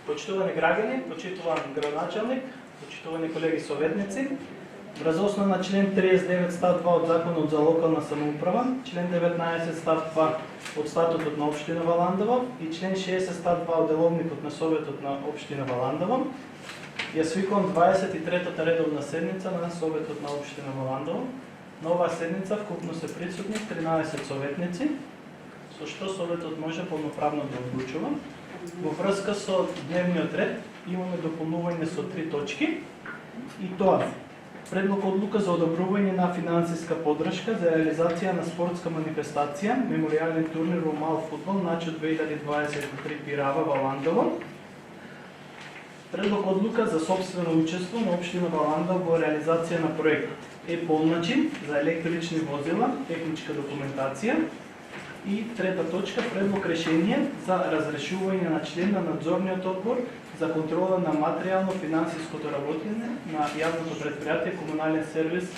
Почитувани граѓани, почитуван градоначалник, почитувани колеги советници, врз основа на член 39 став 2 од Законот за локална самоуправа, член 19 став 2 од Статутот на општина Валандово и член 60 став 2 од Деловникот на Советот на општина Валандово, ја свикувам 23-та редовна седница на Советот на општина Валандово. На оваа седница вкупно се присутни 13 советници, со што Советот може полноправно да одлучува. Во врска со дневниот ред имаме дополнување со 3 точки, и тоа предлог одлука за одобрување на финансиска поддршка за реализација на спортска манифестација, меморијален турнир во мал фудбал начот 2023 Пирава Валандово. Предлог одлука за собствено учество на општина Валандово во реализација на проект Е-полначин за електрични возила, техничка документација. И трета точка, предлог решение за разрешување на член на надзорниот одбор за контрола на материјално-финансиското работење на јавното предпријатие Комунален сервис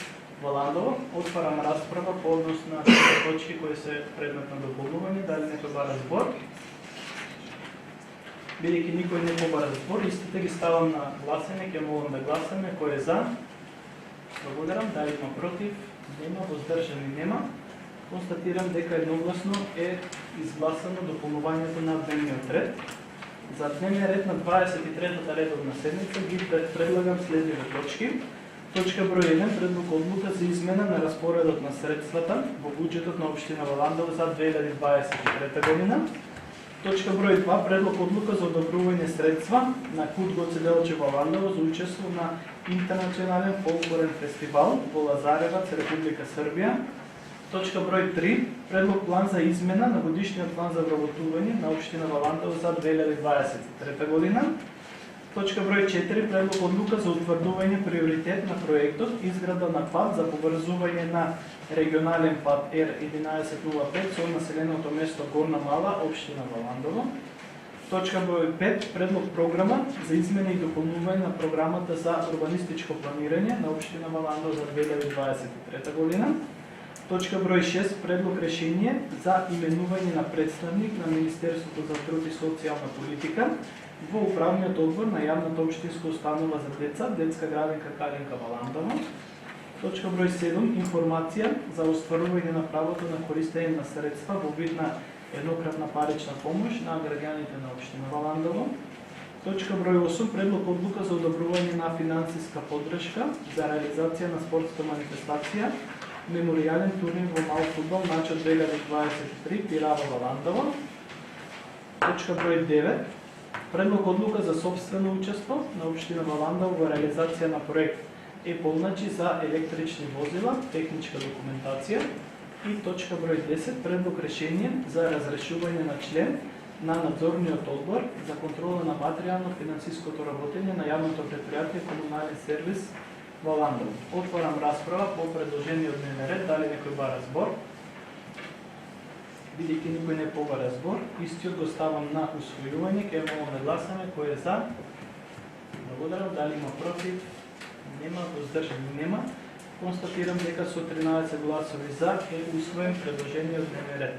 Валандово. Отварам расправа по однос на точки кои се предмет на дополнување. Дали некој бара збор? Бидејќи никој не побара збор, истите ги ставам на гласање, ќе молам да гласаме. Кој е за? Благодарам. Дали има против? Нема. Воздржани нема. Констатирам дека едногласно е изгласано дополнувањето на дневниот ред. За дневниот ред на 23-та редовна седница ги предлагам следните точки. Точка број 1, предлог одлука за измена на распоредот на средствата во буџетот на општина Валандово за 2023 година. Точка број 2, предлог одлука за одобрување средства на КУД Гоце Делчев Валандово за учество на интернационален фолклорен фестивал во Лазаревац, Република Србија. Точка број 3, предлог план за измена на годишниот план за вработување на општина Валандово за 2023 година. Точка број 4, предлог одлука за утврдување приоритет на проектот изграда на пат за поврзување на регионален пат Р1105 со населеното место Горна Мала, општина Валандово. Точка број 5, предлог програма за измена и дополнување на програмата за урбанистичко планирање на општина Валандово за 2023 година. Точка број 6, предлог решение за именување на представник на Министерството за труд и социјална политика во управниот одбор на јавната општинска установа за деца, детска градинка Калинка Валандово. Точка број 7, информација за остварување на правото на користење на средства во вид на еднократна парична помош на граѓаните на општина Валандово. Точка број 8, предлог одлука за одобрување на финансиска поддршка за реализација на спортска манифестација меморијален турнир во мал фудбал начот 2023 Пирава Валандово. Точка број 9, предлог одлука за собствено учество на општина Валандово во реализација на проект Е-полначи за електрични возила, техничка документација. И точка број 10, предлог решение за разрешување на член на надзорниот одбор за контрола на материјално-финансиското работење на јавното предпријатие Комунален сервис Валандово. Отварам расправа по предложениот дневен ред. Дали некој бара збор? Бидејќи никој не побара збор, истиот го ставам на усвојување. Ќе молам да гласаме. Кој е за? Благодарам. Дали има против? Нема. Воздржани нема. Констатирам дека со 13 гласови за е усвоен предложениот дневен ред.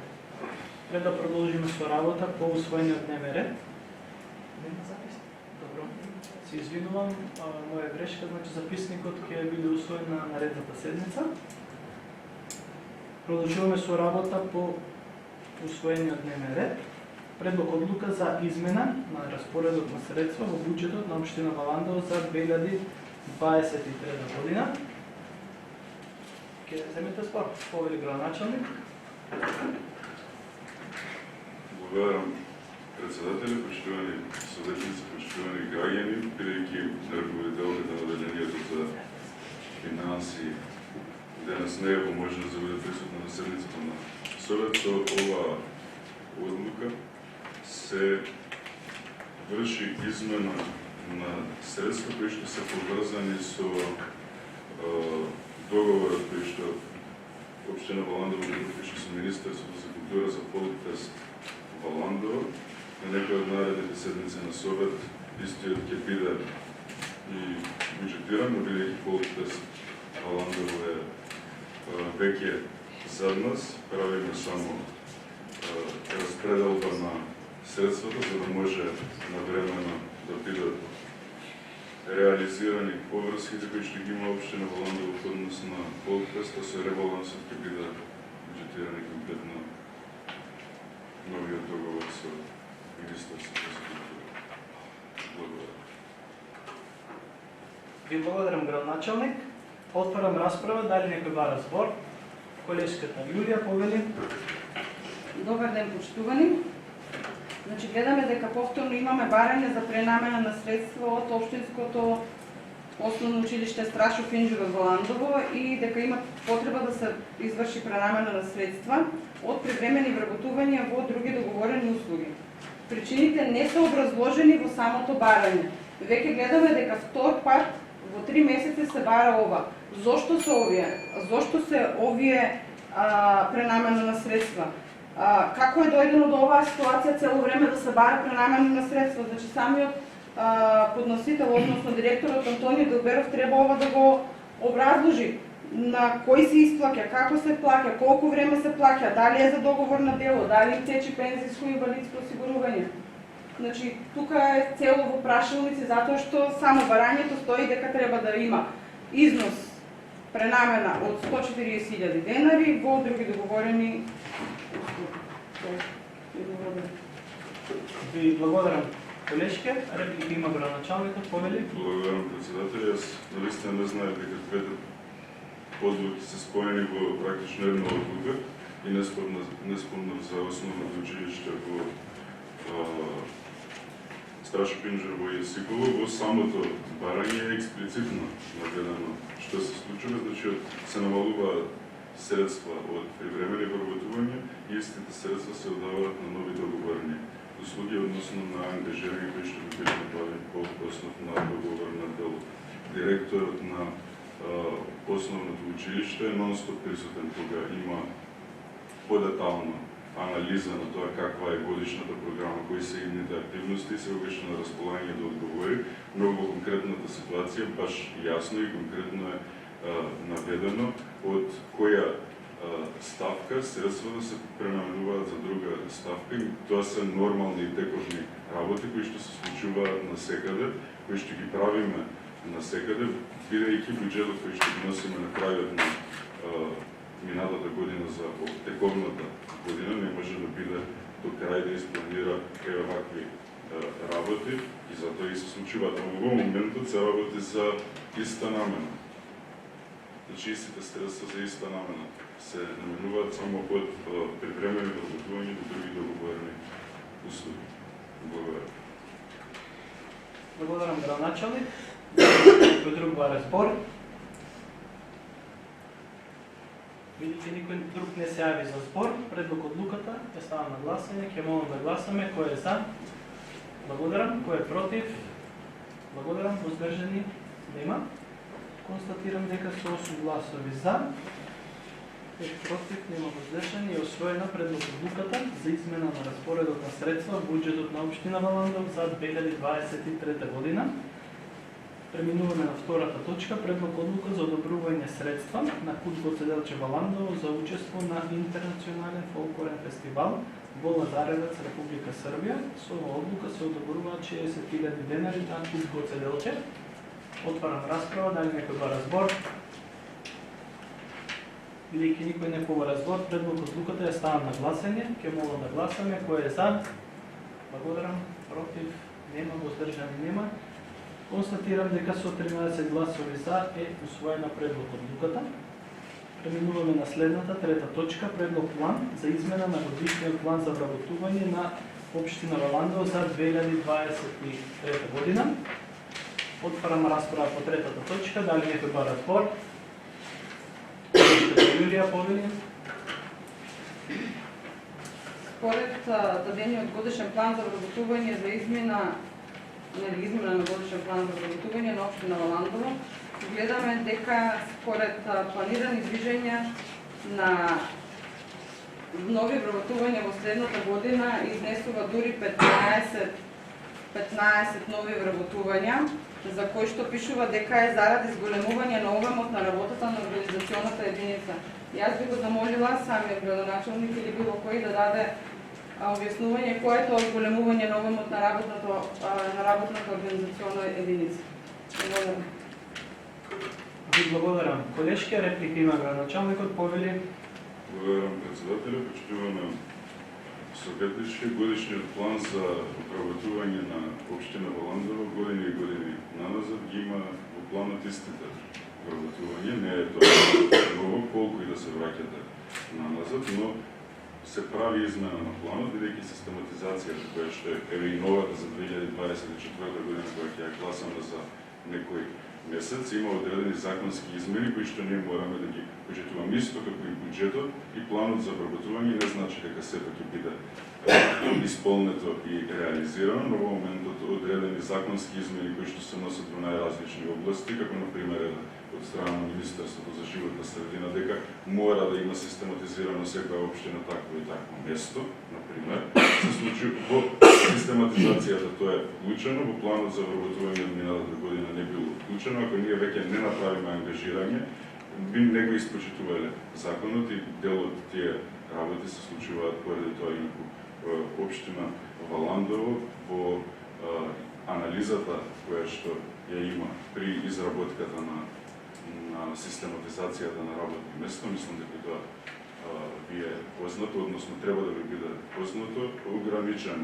Пред да продолжиме со работа по усвоениот дневен ред. Нема запис? Добро. Се извинувам, моја грешка, значи записникот ќе биде усвоен на наредната седница. Продолжуваме со работа по усвоениот дневен ред. Предлог одлука за измена на распоредот на средства во буџетот на општина Валандово за 2023 година. Ќе земете спор, повели градоначалник. Благодарам председатели, почитувани советници, почитувани граѓани, бидејќи ръководителката на одделението за финанси денес не е поможна да биде присутна на седницата на Совет, со оваа одлука се врши измена на средства кои што се поврзани со договорот кој што општина Валандово подпиша со Министерството за култура за Фолкфест Валандово. На некој од наредните седници на Совет истиот ќе биде и буџетиран, но бидејќи Фолкфест Валандово е веќе зад нас, правиме само распределба на средствата, за да може навремено реализирани поврските кои што ги има општина Валандово во однос на Полкреста, со ребалансот ќе биде буџетирани комплетно новиот договор со Министерството за култура. Благодарам. Ви благодарам, градоначалник. Отварам расправа, дали некој бара збор? Колешката Јулија повели. Добар ден, почитувани. Значи, гледаме дека повторно имаме барање за пренамена на средства од Општинското основно училиште Страшов Инџура во Ландово и дека има потреба да се изврши пренамена на средства од привремени вработувања во други договорени услуги. Причините не се образложени во самото барање. Веќе гледаме дека втор пат во 3 месеци се бара ова. Зошто се овие? Зошто се овие пренамена на средства? Како е дојдено до оваа ситуација цело време да се бара пренамена на средства? Значи самиот подносител, односно директорот Антонио Делберов треба ова да го образложи на кој се исплаќа, како се плаќа, колку време се плаќа, дали е за договор на дело, дали им тече пензијско и инвалидско осигурување. Значи тука е цело во прашалници затоа што само барањето стои дека треба да има износ пренамена од 140.000 денари во други договорени услуги. Ви благодарам, колешке. Реплика има градоначалникот, повели. Благодарам, председател. Јас наистина не знаев дека двете одлуки се споени во практично една одлука и неспорно за основното училиште во Страшов Инџур во Јесиково. Во самото барање е експлицитно наведено што се случува, значи се намалуваат средства од привремени вработувања и истите средства се оддаваат на нови договорни услуги, односно на ангажирање кои што би били направени по основ на договор на дело. Директорот на основното училиште е нон-стоп присутен кога има подетална анализа на тоа каква е годишната програма, кои се идните активности, се обично на располагање да одговори. Многу конкретната ситуација, баш јасно и конкретно е наведено од која ставка средства да се пренаменуваат за друга ставка. И тоа се нормални и тековни работи кои што се случуваат насекаде, кои што ги правиме насекаде, бидејќи буџетот кој што ги носиме на крајот на минатата година за тековната година не може да биде до крај да испланира еве вакви работи и затоа и се случуваат. Во моментот се работи за иста намена. Значи истите средства за иста намена се наменуваат само од привремени вработувања до други договорени услуги. Благодарам. Благодарам, градоначалник. Кој друг бара збор? Видите, никој друг не се јави за збор. Предлог одлуката ја ставам на гласање. Ќе молам да гласаме. Кој е за? Благодарам. Кој е против? Благодарам. Воздржани? Нема. Констатирам дека со 8 гласови за, 5 против, нема воздржани и освоена предлог одлуката за измена на распоредот на средства во буџетот на општина Валандов за 2023 година. Преминуваме на втората точка, предлог одлука за одобрување средства на Кут Гоце Делче Валандово за учество на интернационален фолклорен фестивал во Лазаревец, Република Србија. Со оваа одлука се одобруваат 60.000 денари на Кут Гоце Делче. Отварам расправа, дали некој бара збор? Бидејќи никој не побара збор, предлог одлуката ја ставам на гласање. Ќе молам да гласаме. Кој е за? Благодарам. Против? Нема. Воздржани? Нема. Констатирам дека со 13 гласови за е усвоена предлог одлуката. Преминуваме на следната, трета точка, предлог план за измена на годишниот план за вработување на општина Валандово за 2023 година. Отварам расправа по третата точка, дали некој бара збор? Јулија повели. Според дадениот годишен план за вработување за измена на годишен план за вработување на општина Валандово, гледаме дека според планирани движења на нови вработувања во следната година изнесува дури 15 нови вработувања, за кои што пишува дека е заради зголемување на обемот на работата на организационата единица. Јас би го замолила самиот градоначалник или било кој да даде објаснување кој е тоа зголемување на обемот на работната организациона единица. Благодарам. Ви благодарам. Колешки, реплики има градоначалникот, повели. Благодарам председателя, почитувана Советнички, годишниот план за управлатување на општина Валандово години и години наназад ги има во планот истите управлатување, не е тоа ново, колку и да се враќате наназад, но се прави измена на планот, бидејќи систематизацијата која што е и новата за 2024 година, која ќе ја гласаме за некој месец, има одредени законски измени кои што ние мораме да ги почитуваме исто како и буџетот и планот за вработување не значи дека сето ќе биде исполнето и реализирано, но во моментот одредени законски измени кои што се носат во најразлични области, како на пример од страна на Министерството за животна средина дека мора да има систематизирано секоја општина такво и такво место, на пример, се случи во систематизацијата тоа е вклучено, во планот за вработување од миналата година не било вклучено, ако ние веќе не направиме ангажирање, би не го испочитувале законот и дел од тие работи се случуваат поради тоа инаку општина Валандово во анализата која што ја има при изработката на систематизацијата на работни места, мислам дека тоа ви е познато, односно треба да ви биде познато, ограничен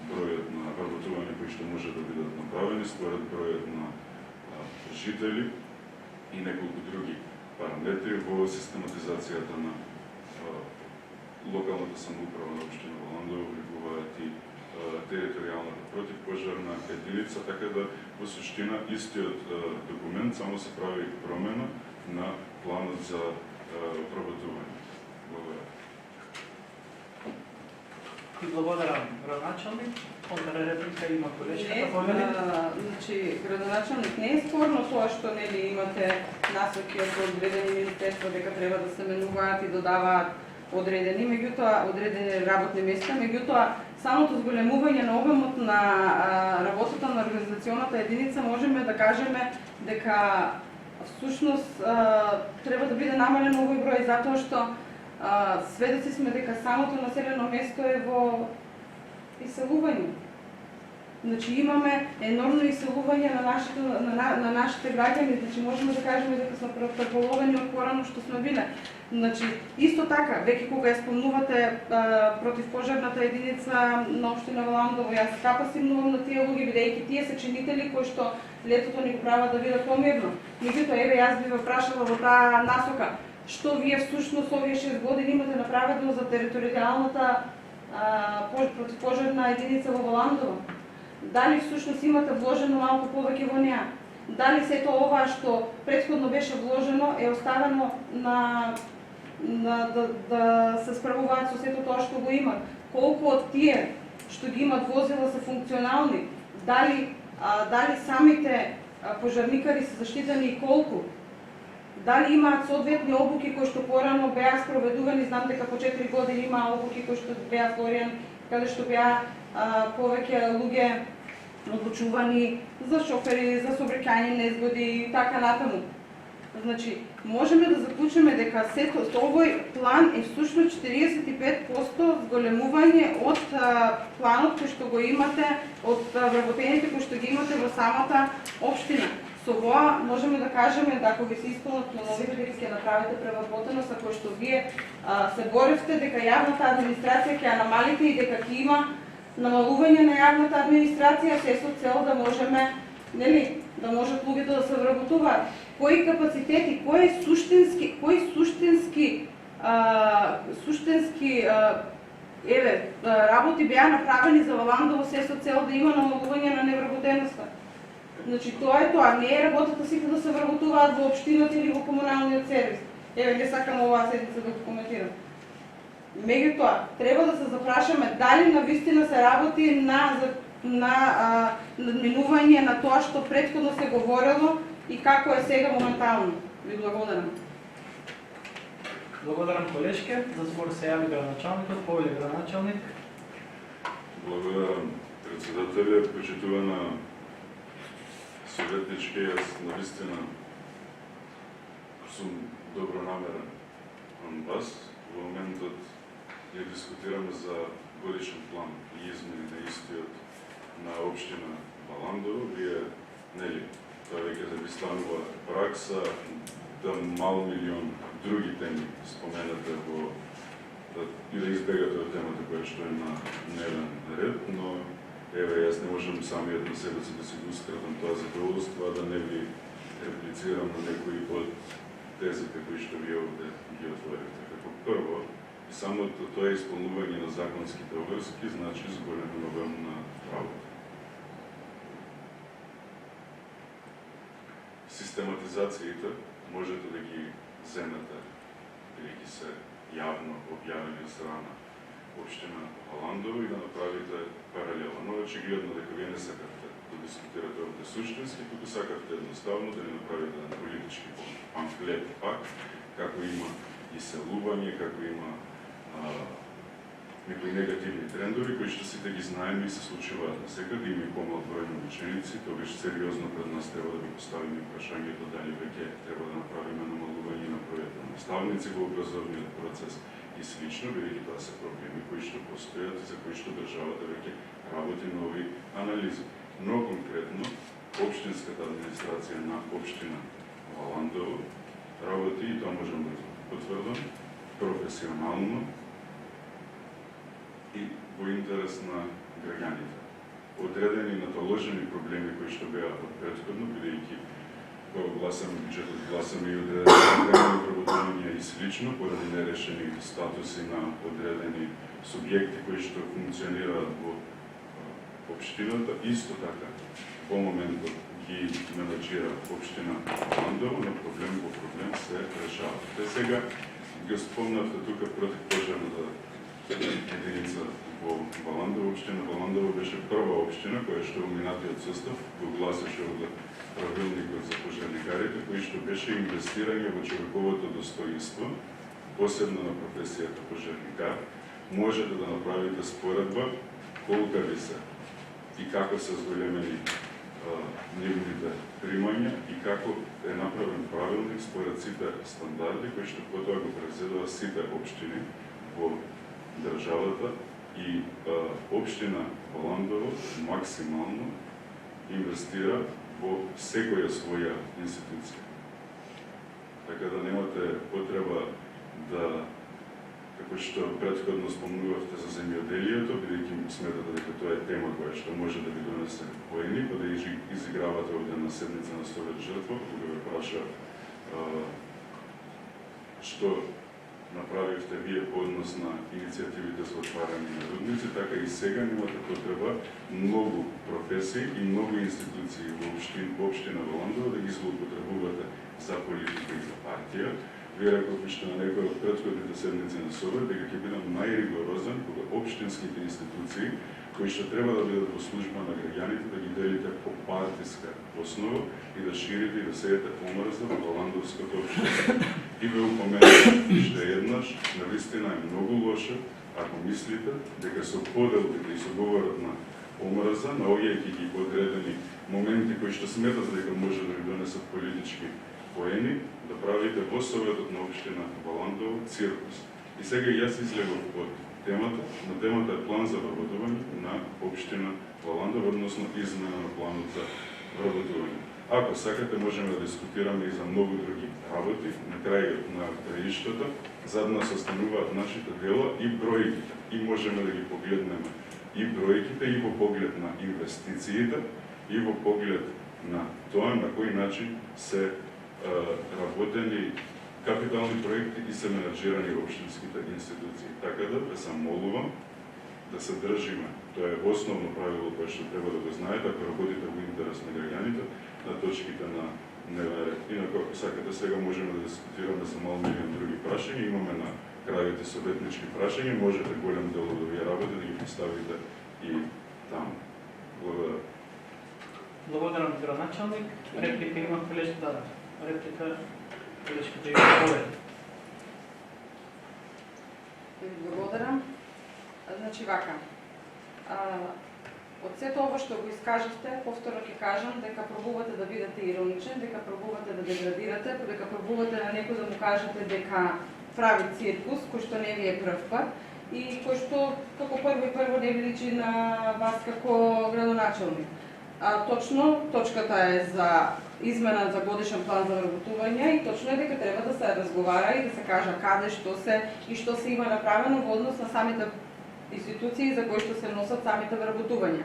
бројот на вработување кои што може да бидат направени според бројот на жители и неколку други параметри во систематизацијата на локалната самоуправа на општина Валандово, влегуваат и територијалната противпожарна единица, така да во суштина истиот документ само се прави промена на планот за обработување. Благодарам. И благодарам градоначалник. Контра реплика има колешката, повели. Значи, градоначалник не е спорно тоа што нели имате насоки од одредени министерства дека треба да се менуваат и додаваат одредени работни места, меѓутоа самото зголемување на обемот на работата на организационата единица можеме да кажеме дека всушност треба да биде намален овој број затоа што сведоци сме дека самото населено место е во иселување. Значи имаме енормно иселување на нашите граѓани, значи можеме да кажеме дека сме преполовени од порано што сме биле. Значи, исто така, веќе кога ја спомнувате противпожарната единица на општина Валандово, јас капа симнувам на тие луѓе, бидејќи тие се чинители кои што летото ни го прават да биде помирно. Меѓутоа, еве јас би ве прашала во таа насока, што вие всушност овие 6 години имате направено за територијалната противпожарна единица во Валандово? Дали всушност имате вложено малку повеќе во неа? Дали сето ова што претходно беше вложено е оставено да се справуваат со сето тоа што го имат? Колку од тие што ги имат возила се функционални? Дали самите пожарникари се заштитени и колку? Дали имаат соодветни обуки кои што порано беа спроведувани? Знам дека по 4 години има обуки кои што беа створени, каде што беа повеќе луѓе обучувани за шофери, за сообраќајни незгоди и така натаму. Значи, можеме да заклучиме дека овој план е всушност 45% зголемување од планот кој што го имате, од вработените кои што ги имате во самата општина. Со ова можеме да кажеме дека ако ви се исполнат плановите, дека ќе направите преработено со кој што вие се боревте дека јавната администрација ќе ја намалите и дека ќе има намалување на јавната администрација, се со цел да можеме, нели, да можат луѓето да се вработуваат. Кои капацитети, кои суштински работи беа направени за Валандово се со цел да има намалување на невработеноста. Значи тоа е тоа, не е работата сите да се вработуваат во општината или во комуналниот сервис. Еве, не сакам оваа седмица да го коментирам. Меѓутоа, треба да се запрашаме дали навистина се работи на надминување на тоа што претходно се говорело и како е сега моментално. Ви благодарам. Благодарам колешке. За збор се јави градоначалникот, повели градоначалник. Благодарам председателя, почитувана советнички, јас навистина сум добронамерен кон вас. Во моментот ја дискутираме за годишен план и измени на истиот на општина Валандово. Вие, нели, тоа веќе да ви станува пракса, да мал милион други теми споменате во и да избегате од темата која што е на дневен ред, но еве јас не можам самиот на себе да си го скратам тоа задоволство, да не ви реплицирам на некои од тезите кои што ви овде ги отворите. Како прво, самото тоа исполнување на законските обврски значи зголемен обем на работа. Систематизациите можете да ги земете или ги се јавно објавени од страна Општина Баландово и да направите паралела. Но очигледно дека вие не сакавте да дискутирате овде суштински, туку сакавте едноставно да ни направите на политички памфлет пак, како има иселување, како има некои негативни трендови кои што сите ги знаеме и се случуваат насекаде, има и помал број на ученици, тогаш сериозно пред нас треба да ги поставиме прашањето дали веќе треба да направиме намалување на бројот на наставници во образовниот процес и слично, бидејќи тоа се проблеми кои што постојат и за кои што државата веќе работи нови анализи. Но конкретно, општинската администрација на Општина Баландово работи, и тоа можам да потврдам, професионално и во интерес на граѓаните. Одредени наталожени проблеми кои што беа од претходно, бидејќи кога гласаме бюджетот, гласаме и одредени вработувања и слично, поради нерешени статуси на одредени субјекти кои што функционираат во општината, исто така во моментот ги менаџира Општина Баландово, но проблем по проблем се решава. Те сега ги спомнавте тука противпожарната единица во Баландово. Општина Баландово беше прва општина која што во минатиот состав го гласеше од правилникот за пожарникарите, кој што беше инвестирање во човековото достоинство, посебно на професијата пожарникар. Можете да направите споредба колка ви се и како се зголемени нивните примања и како е направен правилник според сите стандарди кои што потоа го превзедува сите општини во државата и Општина Баландово максимално инвестира во секоја своја институција. Така да немате потреба да, како што претходно спомнувавте за земјоделието, бидејќи сметате дека тоа е тема која што може да ви донесе поени, па да изигравате овде на седница на Совет жртва, кога ве праша што направивте вие по однос на иницијативите за отварање на рудници, така и сега немате потреба многу професии и многу институции во Општина Баландово да ги злоупотребувате за политика и за партија. Вие рековте што на некој од претходните седници на Совет дека ќе бидам најригорозен кога општинските институции кои што треба да бидат во служба на граѓаните да ги делите по партиска основа и да ширите и да сеете омрза во Баландовската општина. И ве упоменувам уште еднаш, навистина е многу лошо ако мислите дека со поделбите и со говорот на омрза, наоѓајќи ги одредени моменти кои што сметате дека може да ви донесат политички поени, да правите во Советот на Општина Баландово циркус. И сега јас излегов од темата, на темата е план за вработување на Општина Баландово, односно измена на планот за вработување. Ако сакате, можеме да дискутираме и за многу други работи. На крајот на краиштата, зад нас остануваат нашите дела и бројките. И можеме да ги погледнеме и бројките, и во поглед на инвестициите, и во поглед на тоа на кој начин се работени капитални проекти и се менаџирани во општинските институции. Така да ве молувам да се држиме. Тоа е основно правило кое што треба да го знаете ако работите во интерес на граѓаните на точките на дневен ред. Инаку ако сакате сега можеме да дискутираме за мал милион други прашања. Имаме на крајот и советнички прашања. Можете голем дел од овие работи да ги поставите и таму. Благодарам. Благодарам, градоначалник. Реплика има колежка Дада. Реплика колежката Јовна. Благодарам. Значи вака. Од сето ова што го искажавте, повторно ќе кажам дека пробувате да бидете ироничен, дека пробувате да деградирате, дека пробувате на некој да му кажете дека прави циркус, кој што не ви е прв пат и кој што како прво не ви личи на вас како градоначалник. точно точката е за измена за годишен план за вработување и точно е дека треба да се разговара и да се кажа каде, што се има направено во однос на самите институции за кои што се носат самите вработувања.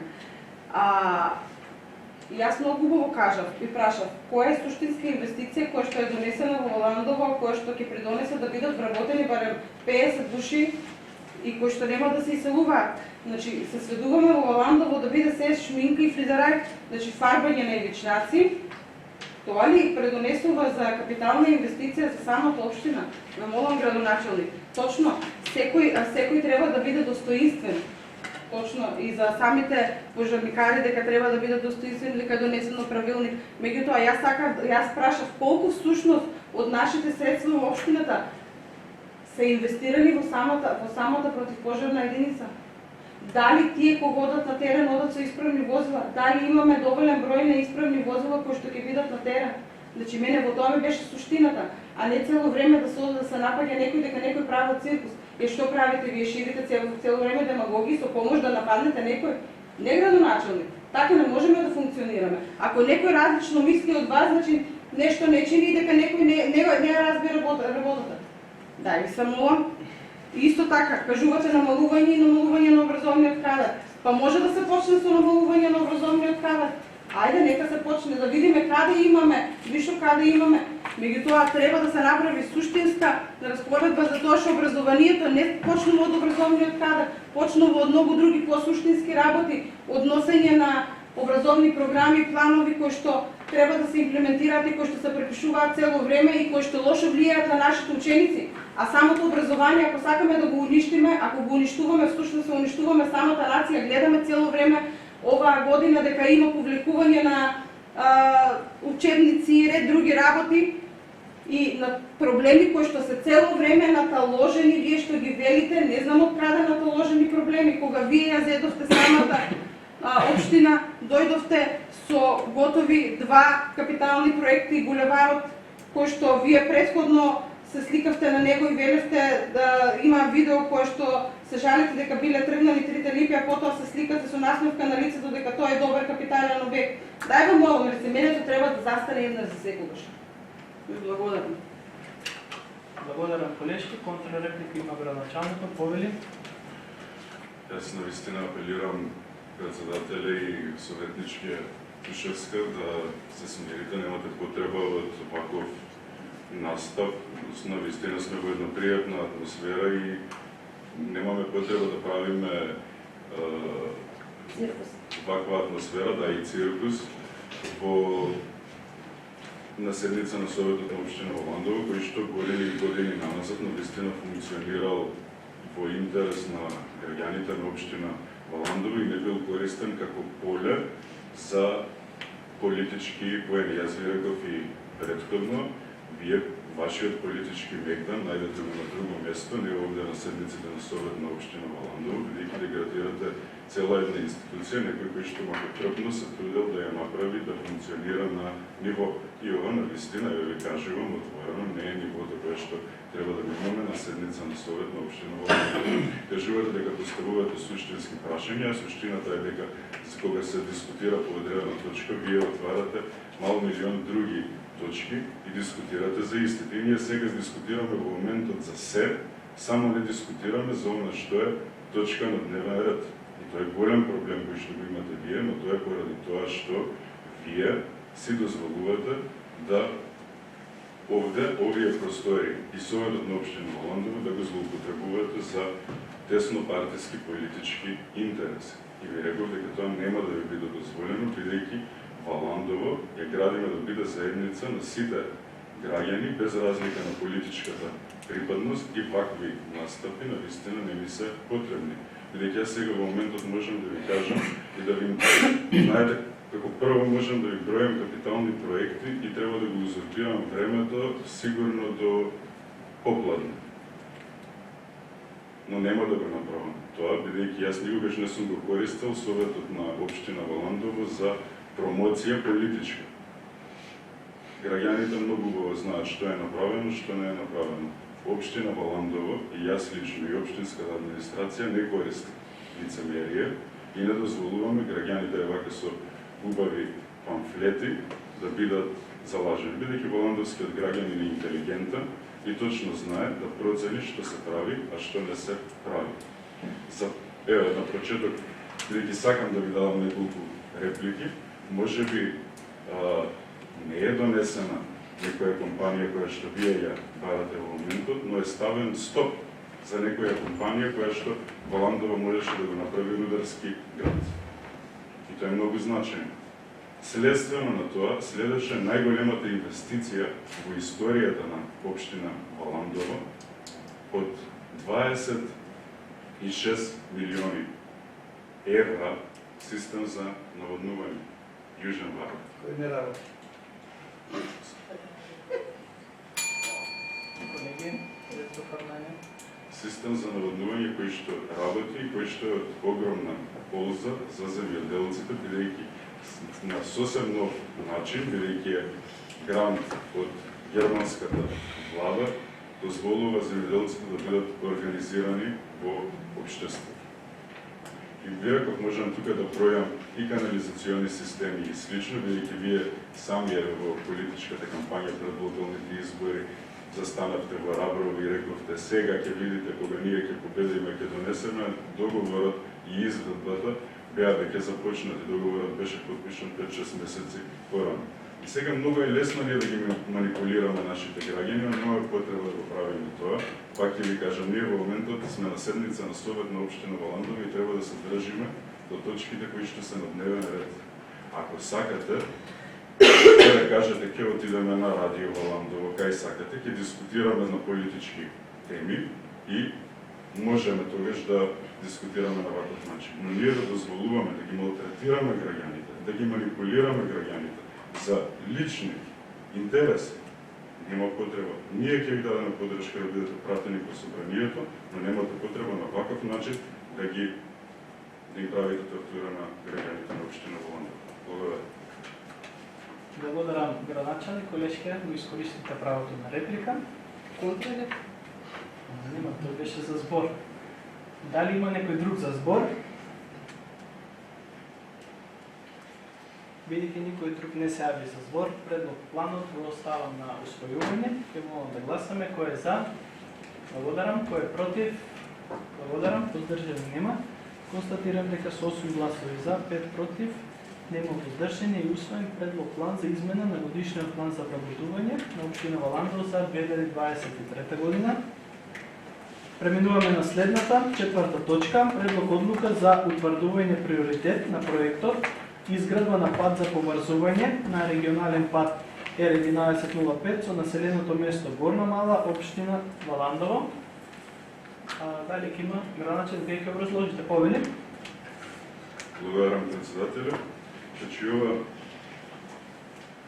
Јас многу убаво кажав и прашав која е суштинска инвестиција која што е донесена во Ландово, која што ќе придонесе да бидат вработени барем 50 души и кои што нема да се иселуваат. Значи, се сведуваме во Ландово да биде се шминка и фризерај, значи фарбање на ивичњаци. Тоа ли предонесува за капитална инвестиција за самата општина? Ме молам градоначелник. Точно, секој треба да биде достоинствен. Точно, и за самите пожарникари дека треба да бидат достоинствени, дека е донесено правилник. Меѓутоа, јас прашав колку всушност од нашите средства во општината се инвестирани во самата противпожарна единица. Дали тие кои водат на терен одат со исправни возила? Дали имаме доволен број на исправни возила кои што ќе бидат на терен? Значи, мене во тоа ми беше суштината, а не цело време да се напаѓа некој дека некој прави циркус. И што правите? Вие ширите цело време демагогии со помош да нападнете некој? Не градоначелник. Така не можеме да функционираме. Ако некој различно мисли од вас, значи нешто не чини дека некој не разбира работата. Дај ви се молам. Исто така, кажувате намалување и намалување на образовниот кадар. Па може да се почне со намалување на образовниот кадар. Ајде, нека се почне да видиме каде имаме, вишо каде имаме. Меѓутоа треба да се направи суштинска распоредба за тоа што образованието не почнува од образовниот кадар, почнува од многу други посуштински работи, од носење на образовни програми, планови кои што треба да се имплементираат и кои што се препишуваат цело време и кои што лошо влијаат на нашите ученици. А самото образование, ако сакаме да го уништиме, ако го уништуваме, всушност се уништуваме самата нација. Гледаме цело време оваа година дека има публикување на учебници и ред други работи и на проблеми кои што се цело време наталожени, вие што ги велите, не знам од каде наталожени проблеми, кога вие ја зедовте самата општина, дојдовте со готови 2 капитални проекти, булеварот, кој што вие претходно се сликавте на него и велевте да има видео кое што се жалите дека биле тргнали 3 липи, а потоа се сликате со насмевка на лицето дека тоа е добар капитален објект. Дај го молам, лицемерието треба да застане еднаш за секогаш. Благодарам. Благодарам, колешки. Контрреплика има градоначалникот, повели. Јас навистина апелирам председателя и советничкија Тушевска да се смирите, немате потреба од ваков настап. Навистина сме во една пријатна атмосфера и немаме потреба да правиме ваква атмосфера, да и циркус на седница на Советот на општина во Ландово, кој што години и години наназад навистина функционирал во интерес на граѓаните на општина во Ландово и не бил користен како поле за политички поени. Јас ви реков и претходно, вие вашиот политички мегдан најдете го на друго место, не овде на седниците на Совет на општина во Ландово, бидејќи деградирате цела една институција, некој кој што многотрпно се трудел да ја направи да функционира на ниво. И ова навистина, ја ви кажувам отворено, не е нивото кое што треба да го имаме на седница на Совет на општина во Ландово. Кажувате дека поставувате суштински прашања, а суштината е дека кога се дискутира по одредена точка, вие отварате мал милион други точки и дискутирате за истите. И ние сега дискутираме во моментот за се, само не дискутираме за она што е точка на дневен ред. И тоа е голем проблем кој што го имате вие, но тоа е поради тоа што вие си дозволувате да овде, овие простори и Советот на општина во Ландово да го злоупотребувате за теснопартиски политички интереси. И ви реков дека тоа нема да ви биде дозволено, бидејќи во Ландово ја градиме да биде заедница на сите граѓани, без разлика на политичката припадност и вакви настапи навистина не ми се потребни. Бидејќи јас сега во моментот можам да ви кажам и да ви знаете, како прво можам да ви бројам капитални проекти и треба да го узурпирам времето сигурно до попладне. Но нема да го направам тоа, бидејќи јас никогаш не сум го користел Советот на општина во Ландово за промоција политичка. Граѓаните многу убаво знаат што е направено, што не е направено. Општина во Ландово и јас лично и општинската администрација не користи лицемерие и не дозволуваме граѓаните вака со убави памфлети да бидат залажени, бидејќи воландовскиот граѓанин е интелигентен и точно знае да процени што се прави, а што не се прави. Еве, на почеток, бидејќи сакам да ви дадам неколку реплики, можеби не е донесена некоја компанија која што вие ја барате во моментот, но е ставен стоп за некоја компанија која што во Ландово можеше да го направи рударски град. И тоа е многу значајно. Следствено на тоа следеше најголемата инвестиција во историјата на општина Валандово од 26 милиони евра систем за наводнување Јужен Вардар. Кој не работи? Колеги, за оформање. Систем за наводнување кој што работи и кој што е од огромна полза за земјоделците, бидејќи на сосем нов начин, бидејќи е грант од германската влада, дозволува земјоделците да бидат организирани во општество. И веројатно можам тука да бројам и канализациони системи и слично, бидејќи вие сами во политичката кампања пред локалните избори застанавте во Раброво и рековте сега ќе видите кога ние ќе победиме, ќе донесеме договорот и изведбата, беа дека започнати, договорот беше подпишан 5-6 месеци порано. И сега многу е лесно ние да ги манипулираме нашите граѓани, но нема потреба да го правиме тоа. Пак ќе ви кажам, ние во моментот сме на седница на Совет на општина Валандово и треба да се држиме до точките кои што се на дневен ред. Ако сакате, да кажете ќе отидеме на радио Валандово, кај сакате, ќе дискутираме на политички теми и можеме тогаш да дискутираме на ваков начин. Но ние да дозволуваме да ги малтретираме граѓаните, да ги манипулираме граѓаните за лични интереси, нема потреба. Ние ќе ви дадеме подршка да бидете пратени по собранието, но немате потреба на ваков начин да им правите тортура на граѓаните на општина Валандово. Благодарам. Благодарам, градачани, колешке, го искористите правото на реплика. Контралеп. Нема, тоа беше за збор. Дали има некој друг за збор? Бидејќи никој друг не се јави за збор, предлог планот го оставам на усвојување. Ќе молам да гласаме кој е за. Благодарам, кој е против. Благодарам, воздржани нема. Констатирам дека со 8 гласови за, 5 против, нема воздржани и усвоен предлог план за измена на годишниот план за вработување на општина Валандово за 2023 година. Преминуваме на следната, четврта точка, предлог одлука за утврдување приоритет на проектот изградба на пат за поврзување на регионален пат R1105 со населеното место Горна Мала, општина Валандово. Дали ќе има граначен вие ќе образложите повели? Благодарам, председателю. Значи, ова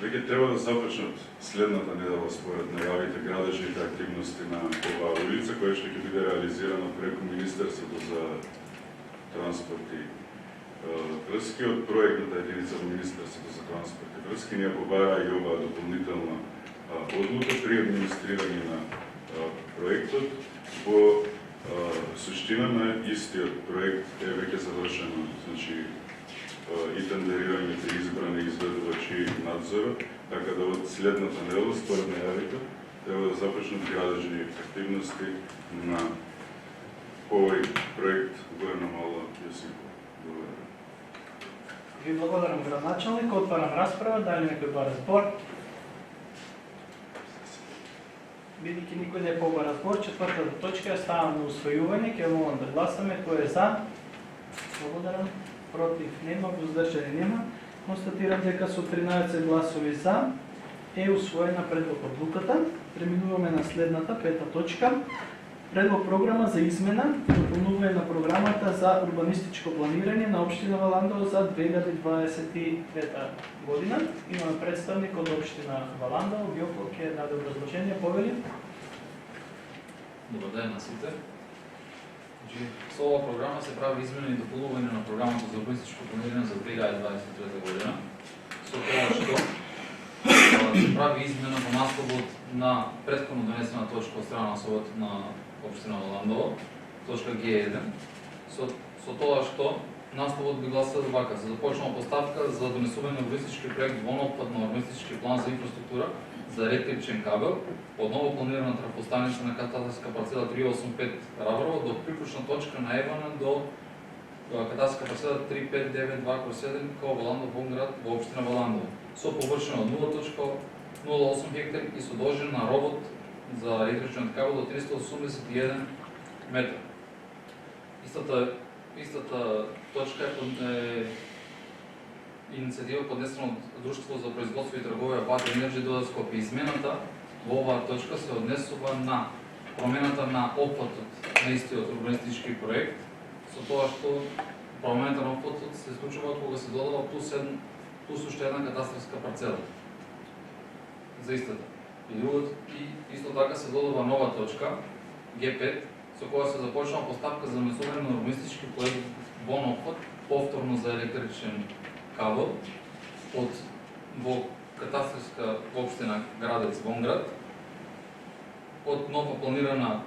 веќе треба да започнат следната недела според најавите градежните активности на оваа улица, која што ќе биде реализирана преку Министерството за транспорт и врски од проектната единица во Министерството за транспорт и врски. Ние побара и оваа дополнителна одлука при администрирање на проектот. Во суштина на истиот проект е веќе завршено, значи и тендерирањето, избрани изведувачи и надзорот, така да од следната недела, според најавите, треба да започнат градежни активности на овој проект Горна Мала Јосипова. Благодарам. Ви благодарам, градоначалник. Отварам расправа. Дали некој бара збор? Бидејќи никој не побара збор, четвртата точка ја ставам на усвојување. Ќе молам да гласаме. Кој е за? Благодарам. Против нема, воздржани нема. Констатирам дека со 13 гласови за е усвоена предлог одлуката. Преминуваме на следната, пета точка. Предлог програма за измена и дополнување на програмата за урбанистичко планирање на општина Валандово за 2023 година. Имаме представник од општина Валандово. Јоко ќе даде образложение, повели. Добар ден на сите. Со оваа програма се прави измена и дополнување на програмата за урбанистичко планирање за 2023 година. Со тоа што се прави измена во насловот на претходно донесена точка од страна на Совет на општина Валандово, точка Г1, со тоа што Насловот би гласил вака: за започнала поставка за донесување на урбанистички проект во опфат на урбанистички план за инфраструктура за електричен кабел од ново планирана трафостаница на катастарска парцела 385 Раброво до приклучна точка на Евана до катастарска парцела 3592/7 као Валандов Вонград во општина Валандово со површина од 0.08 хектари и со должина на ровот за електричен кабел до 381 метра. Истата точка е инициатива поднесена од Друштво за производство и трговија Бат Енерджи до Скопје. Измената во оваа точка се однесува на промената на опфатот на истиот урбанистички проект, со тоа што промената на опфатот се случува кога се додава плюс уште една катастарска парцела за истата. И исто така се додава нова точка Г5 со која се започнува поставка за донесување на урбанистички проект во опфат повторно за електричен кабел во катастарска општина Градец Вонград од нова планирана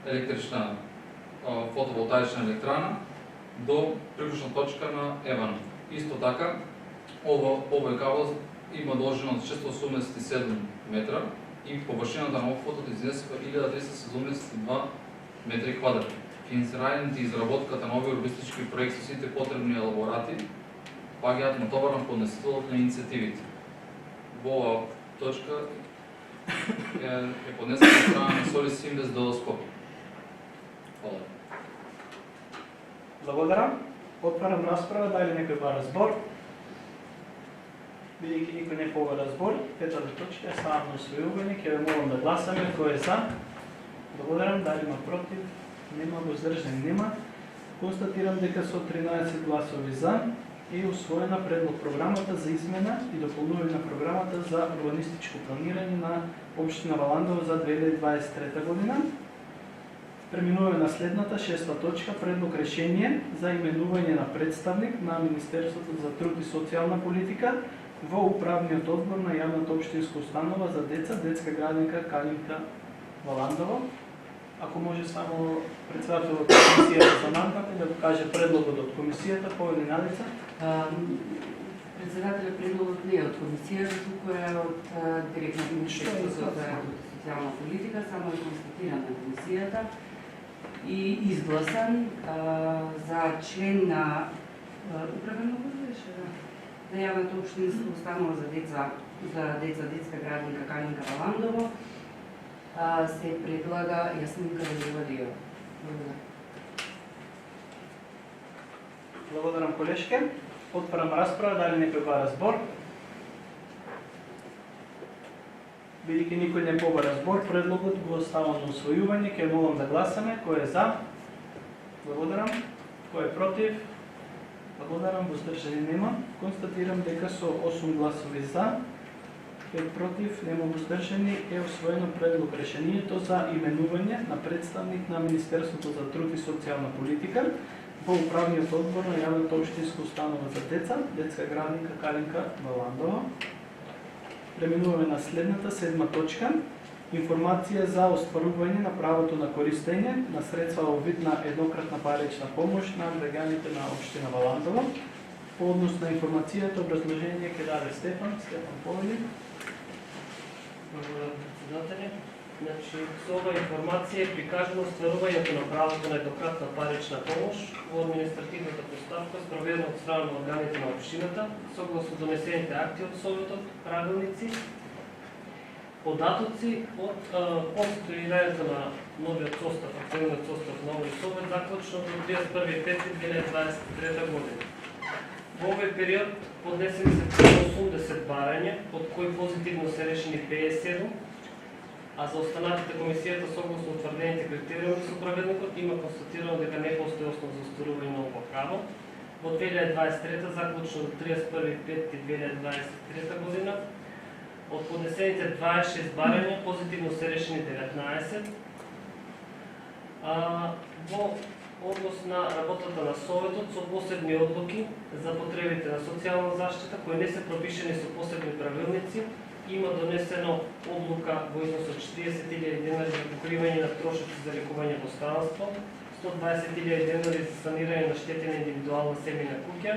електрична фотоволтаична електрана до приклучна точка на Еван. Исто така, овој кабел има должина од 687 метра и површината на опфатот изнесува 1372 метри квадратни. Финансирањето и изработката на овој урбанистички проект со сите потребни елаборати паѓаат на товар на поднесителот на иницијативите. Во оваа точка е поднесена од страна на Солис Инвест до Скопје. Хвала. Благодарам. Отварам расправа, дали некој бара збор? Бидејќи никој не побара збор, петата точка е само усвојување, ќе ве молам да гласаме, кој е за? Благодарам, дали има против? Нема, воздржани нема. Констатирам дека со 13 гласови за е усвоена предлог програмата за измена и дополнување на програмата за урбанистичко планирање на општина Валандово за 2023 година. Преминуваме на следната, шеста точка, предлог решение за именување на представник на Министерството за труд и социјална политика во управниот одбор на јавната општинска установа за деца, детска градинка Калинка Валандово. Ако може само председателот на комисијата за надпати да го каже предлогот од комисијата, повели Надица. Председателят предлогот не е од комисијата, туку е од директно Министерството за социјална политика, само е констатиран на комисијата и изгласан за член на управен одбор на јавната општинска установа за деца, детска градинка Калинка Валандово. Се предлага Јасминка Радивалиева. Благодарам, колешке. Отварам расправа, дали некој бара збор? Бидејќи никој не побара збор, предлогот го оставам на усвојување, ќе молам да гласаме. Кој е за? Благодарам. Кој е против? Благодарам, воздржани нема. Констатирам дека со 8 гласови за, 5 против, нема воздржани, е усвоено предлог решението за именување на представник на Министерството за труд и социјална политика во управниот одбор на јавната општинска установа за деца, детска градинка Калинка Валандово. Преминуваме на следната, седма точка. Информација за остварување на правото на користење на средства во вид на еднократна парична помош на граѓаните на општина Валандово. По однос на информацијата, образложение ќе даде Стефан повели. Благодарам, председателе. Значи, со ова информација е прикажано остварувањето на правото на еднократна парична помош во административната поставка спроведена од страна на органите на општината, согласно донесените акти од Советот, правилници, податоци од конституирањето на новиот состав, активниот состав на овој Совет, заклучно до 31.5.2023 година. Во овој период поднесени се 80 барања, од кои позитивно се решени 57, а за останатите комисијата согласно утврдените критериуми со праведникот има констатирано дека не постои основ за остварување на ова право. Во 2023 заклучно до 31.5.2023 година од поднесените 26 барања позитивно се решени 19. Во однос на работата на Советот со посебни одлуки за потребите на социјална заштита кои не се пропишени со посебни правилници, има донесено одлука во износ од 40.000 денари за покривање на трошоци за лекување во странство 120.000 денари за санирање на штети на индивидуална семејна куќа,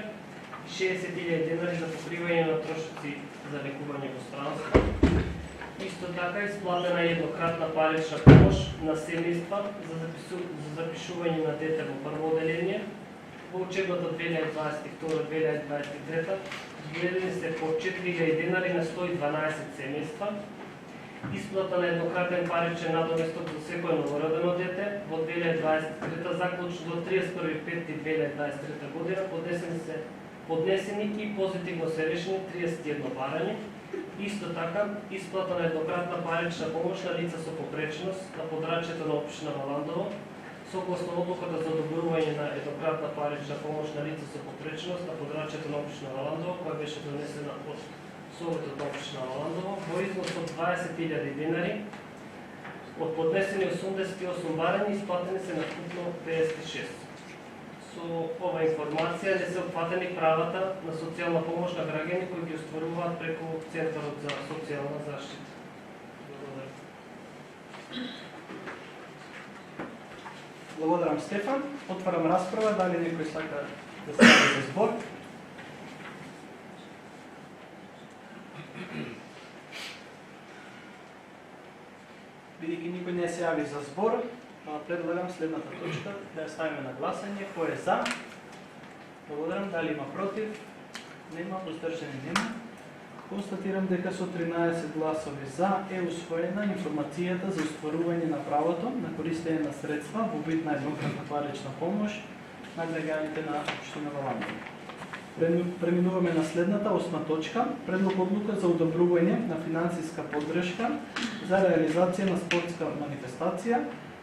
60.000 денари за покривање на трошоци за лекување во странство. Исто така исплатена еднократна парична помош на семејства за запишување на дете во прво оделение. Во учебната 2022-2023 доделени се по 4.000 денари на 112 семејства. Исплата на еднократен паричен надоместок за секој новородено дете во 2023 заклучно до 31.5.2023 година поднесени и позитивно се решени 31 барања. Исто така, исплата на еднократна парична помош на лица со попреченост на подрачјето на општина Валандово, согласно одлуката за одобрување на еднократна парична помош на лица со попреченост на подрачјето на општина Валандово, која беше донесена од Советот на општина Валандово, во износ од 20.000 денари, од поднесени 88 барања, исплатени се на вкупно 56. Со ова информација не се опфатени правата на социјална помош на граѓани кои ги остваруваат преку Центарот за социјална заштита. Благодарам. Благодарам, Стефан. Отварам расправа. Дали некој сака да се јави за збор? Бидејќи никој не се јави за збор, предлагам следната точка да ја ставиме на гласање. Кој е за? Благодарам. Дали има против? Нема. Воздржани нема. Констатирам дека со 13 гласови за е усвоена информацијата за остварување на правото на користење на средства во вид на еднократна парична помош на граѓаните на општина Валандово. Преминуваме на следната 8 точка. Предлог одлука за одобрување на финансиска поддршка за реализација на спортска манифестација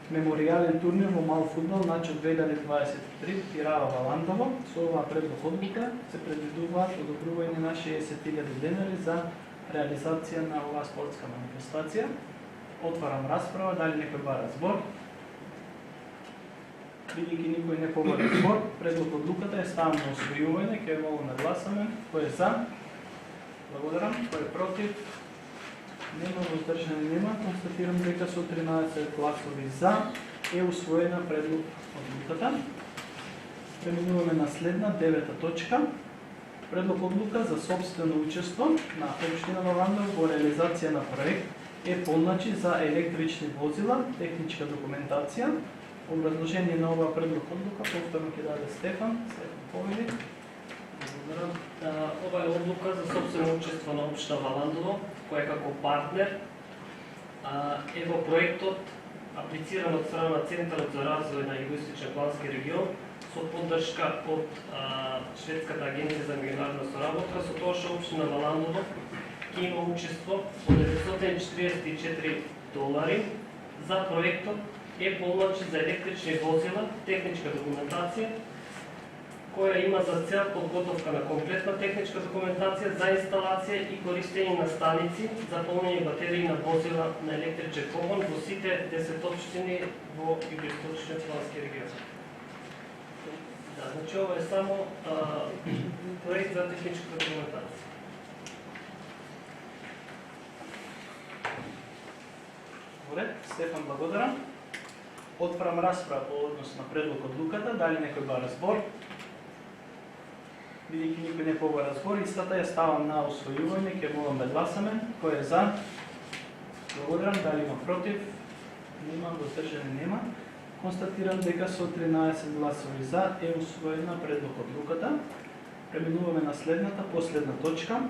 меморијален турнир во мал фудбал начек 2023 Тирава Валандово. Со оваа предлог одлука се предвидуваат одобрување на 60.000 денари за реализација на оваа спортска манифестација. Отварам расправа. Дали некој бара збор? Бидејќи никој не побара збор, предлог одлуката е ставен на усвојување, ќе ја молам да гласаме. Кој е за? Благодарам. Кој е против? Нема. Воздржани нема. Констатирам дека со 13 гласови за е усвоена предлог одлуката. Преминуваме на следна 9 точка. Предлог одлука за собствено учество на општина Валандово во реализација на проект Е-полначи за електрични возила, техничка документација. Образложение на оваа предлог одлука повторно ќе даде Стефан. Стефан повели. Благодарам. Ова е одлука за собствено учество на општина Валандово, која како партнер е во проектот аплициран од страна на Центарот за развој на Југоисточен плански регион со поддршка од Шведската агенција за меѓународна соработка, со тоа што општина Валандово ќе има учество од $944 за проектот Е-полначи за електрични возила, техничка документација, која има за цел подготовка на комплетна техничка документација за инсталација и користење на станици за полнење батерии на возила на електричен погон во сите 10 општини во Југоисточниот плански регион. Да, значи ова е само проект за техничка документација. Добре, Стефан, благодарам. Отварам расправа по однос на предлог одлуката. Дали некој бара збор? Бидејќи никој не побара збор, истата ја ставам на усвојување, ќе молам да гласаме. Кој е за? Благодарам. Дали има против? Нема. Воздржани нема. Констатирам дека со 13 гласови за е усвоена предлог одлуката. Преминуваме на следната, последна точка.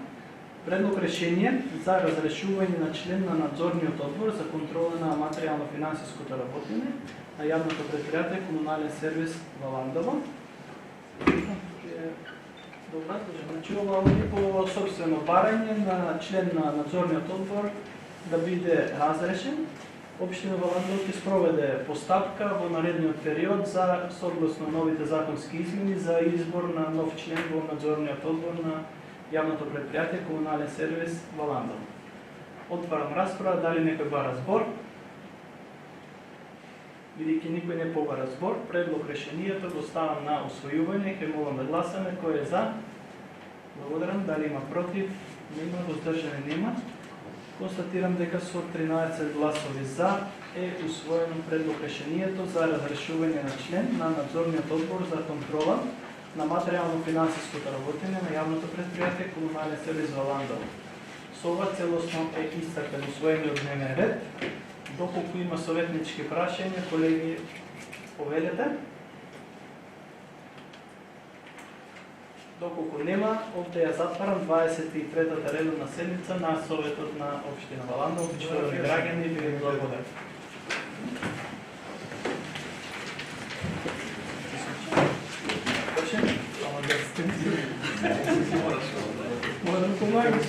Предлог решение за разрешување на член на надзорниот одбор за контрола на материјално-финансиското работење на јавното предпријатие Комунален сервис Валандово. Значи ова е по собствено барање на член на надзорниот одбор да биде разрешен. Општина Валандово ќе спроведе постапка во наредниот период за согласно новите законски измени за избор на нов член во надзорниот одбор на јавното предпријатие Комунален сервис Валандово. Отварам расправа. Дали некој бара збор? Бидејќи никој не побара збор, предлог решението го ставам на усвојување, ќе молам да гласаме. Кој е за? Благодарам. Дали има против? Нема. Воздржани нема. Констатирам дека со 13 гласови за е усвоено предлог решението за разрешување на член на надзорниот одбор за контрола на материјално-финансиското работење на јавното предпријатие Комунален сервис Валандал. Со ова целосно е истакан усвоениот дневен ред. Доколку има советнички прашања, колеги, повелете. Доколку нема, овде ја затварам 23-та редовна седница на Советот на Општина Валандал. Почитувани граѓани, ви благодарам. Мора да помагаш.